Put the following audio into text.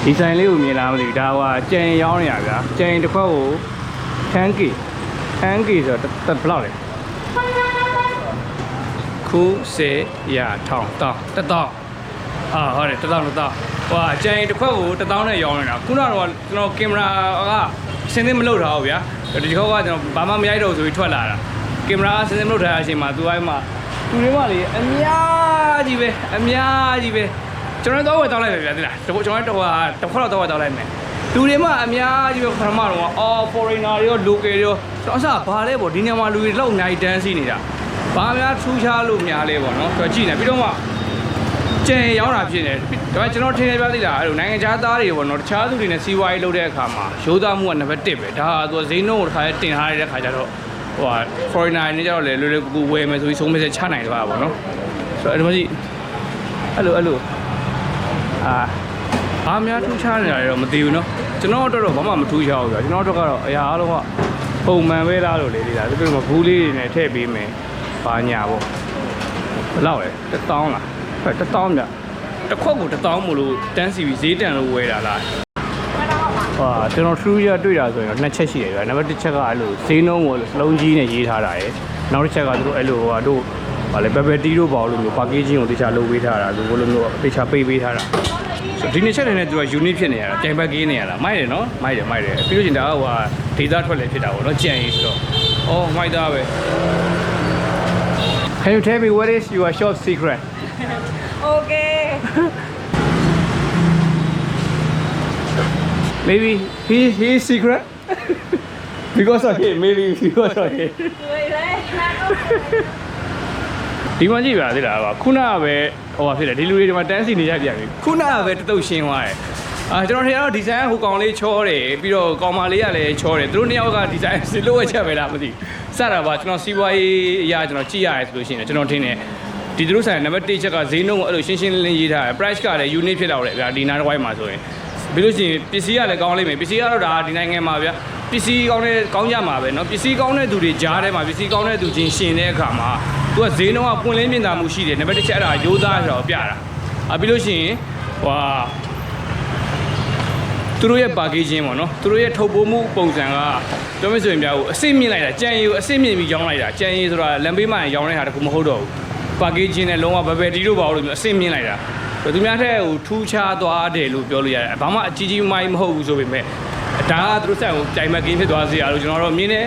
ဒီဆိုင်လေးကိုမြင်လာမသိဘူးဒါကကြံရောင်းနေရဗျာကြံတစ်ခွက်ကို 10k ဆိုတော့ဘယ်လောက်လဲခုစေရထောင်တောင်း1000ဟုတ်တယ်1000ဟိုကြံတစ်ခွက်ကို1000နဲ့ရောင်းနေတာခုနကတော့ကျွန်တော်ကင်မရာကစင်းသင်းမလုပ်ထားဘူးဗျာဒီခေါက်ကကျွန်တော်ဘာမှမရိုက်တော့ဆိုပြီးထွက်လာတာကင်မရာကစင်းသင်းမလုပ်ထားတဲ့အချိန်မှာသူအဲ့မှာသူတွေမှလေအများကြီးပဲကျွန်တော်တော့ဝယ်တောင်းလိုက်ပဲဗျာသိလားကျွန်တော်တော့တစ်ခွက်တော့တောင်းလိုက်မယ်လူတွေမှအများကြီးပဲပထမတော့foreigner တွေရော local တွေရောကျွန်တော်အစားဘာလဲပေါ့ဒီနေရာမှာလူတွေလောက်နိုင်တန်းစီနေတာဘာများထူးခြားလို့များလဲပေါ့နော်ဆိုတော့ကြည့်နေပြီးတော့မှကျန်ရောင်းတာဖြစ်နေဒါပေမဲ့ကျွန်တော်ထင်နေပြသေးလားအဲ့လိုနိုင်ငံခြားသားတွေပေါ့နော်တခြားသူတွေနဲ့စီးပွားရေးလုပ်တဲ့အခါမှာရိုးသားမှုကနံပါတ်1ပဲဒါဟာသူဈေးနှုန်းကိုတစ်ခါတင်ထားတဲ့ခါကျတော့foreigner တွေနဲ့ကျတော့လေလွယ်လွယ်ကူကူဝယ်မယ်ဆိုပြီးဆုံးဖြတ်ချနိုင်တယ်ပါပေါ့နော်ဆိုတော့အဲ့ဒီမှာကြည့်အဲ့လိုအားများထူးခြားနေတာတော့မသိဘူးเนาะကျွန်တော်တို့တော့ဘာမှမထူးခြားဘူးဗျာကျွန်တော်တို့ကတော့အရာအားလုံးကပုံမှန်ပဲလားလို့လေဒါသူတို့ကဘူးလေးတွေနဲ့ထည့်ပေးမယ်ဘာညာပေါ့ဘယ်လောက်လဲ1000လားဟုတ်1000ဗျတစ်ခွက်ကို1000မို့လို့တန်းစီပြီးဈေးတန်လို့ဝယ်တာလားကျွန်တော် true ရတွေ့တာဆိုရင်တော့နှစ်ချက်ရှိတယ်ဗျာနံပါတ်1ချက်ကအဲ့လိုဈေးနှုန်းကိုစလုံးကြီးနဲ့ရေးထားတာရယ်နောက်တစ်ချက်ကသူတို့အဲ့လိုတို့ဗာလေပပတီတို့ပေါ့လို့မျိုး packaging ကိုတခြားလုပ်ပေးထားတာလို့ဘလို့မျိုးတခြားပေးပေးထားတာဒီနေ့ချက်တွေနဲ့သူက unique ဖြစ်နေရတာပြိုင်ဘက်ကင်းနေရတာမိုက်တယ်နော်မိုက်တယ်ပြီးလို့ချင်းဒါကdata ထွက်လည်းဖြစ်တာပေါ့နော်ကြံရေးဆိုတော့မိုက်တာပဲ Can you tell me what is your shop secret Okay. Maybe he is secret because of him maybe because of him ဒီမှာကြည့်ပါသေးလားခုနကပဲဖြစ်တယ်ဒီလူတွေဒီမှာတန်းစီနေကြပြန်ပြီခုနကပဲတတုတ်ရှင်းသွားတယ်ကျွန်တော်ထင်တော့ဒီဇိုင်းဟိုကောင်လေးချောတယ်ပြီးတော့ကောင်မလေးကလည်းချောတယ်သူတို့နှစ်ယောက်ကဒီဇိုင်းစစ်လို့ဝက်ချက်ပဲလားမသိစတာပါကျွန်တော်စီးပွားရေးအရာကျွန်တော်ကြည့်ရတယ်ဆိုလို့ရှိရင်ကျွန်တော်ထင်တယ်ဒီသူတို့ဆိုင်နံပါတ်1ချက်ကဈေးနှုန်းကိုအဲ့လိုရှင်းရှင်းလင်းလင်းရေးထားတယ် price ကလည်း unique ဖြစ်တော့တယ်ဗျာဒီနားတစ်ဝိုင်းမှာဆိုရင်ပြီးလို့ရှိရင်ပစ္စည်းကလည်းကောင်းလိမ့်မယ်ပစ္စည်းကတော့ဒါဒီနိုင်ငံမှာဗျာပစ္စည်းကောင်းကြမှာပဲเนาะပစ္စည်းကောင်းတဲ့သူတွေကြားထဲမှာပစ္စည်းကောင်းတဲ့သူချင်းရှင်တဲ့အခါမှာသူကဈေးနှုန်းကပွင့်လင်းမြင်သာမှုရှိတယ်နံပါတ်1ချက်အဲ့ဒါရိုးသားဆိုတော့ပြတာပြီးလို့ရှိရင်သူတို့ရဲ့ packaging ပေါ့နော်သူတို့ရဲ့ထုတ်ပိုးမှုပုံစံကပြောမယ်ဆိုရင်ပြအစစ်မြင့်လိုက်တာကြံရီကိုအစစ်မြင့်ပြီးရောင်းလိုက်တာကြံရီဆိုတာလမ်းဘေးမှာရောင်းနေတာတခုမဟုတ်တော့ဘူး packaging နဲ့လုံးဝဘယ်တီတို့ပါလို့မျိုးအစစ်မြင့်လိုက်တာသူများထက်ဟိုထူးခြားသွားတယ်လို့ပြောလို့ရတယ်ဘာမှအကြီးကြီးမိုင်းမဟုတ်ဘူးဆိုပေမဲ့ဒါကသူတို့ဆက်ကိုကြိုင်မကင်းဖြစ်သွားစေရလို့ကျွန်တော်တို့မြင်တယ်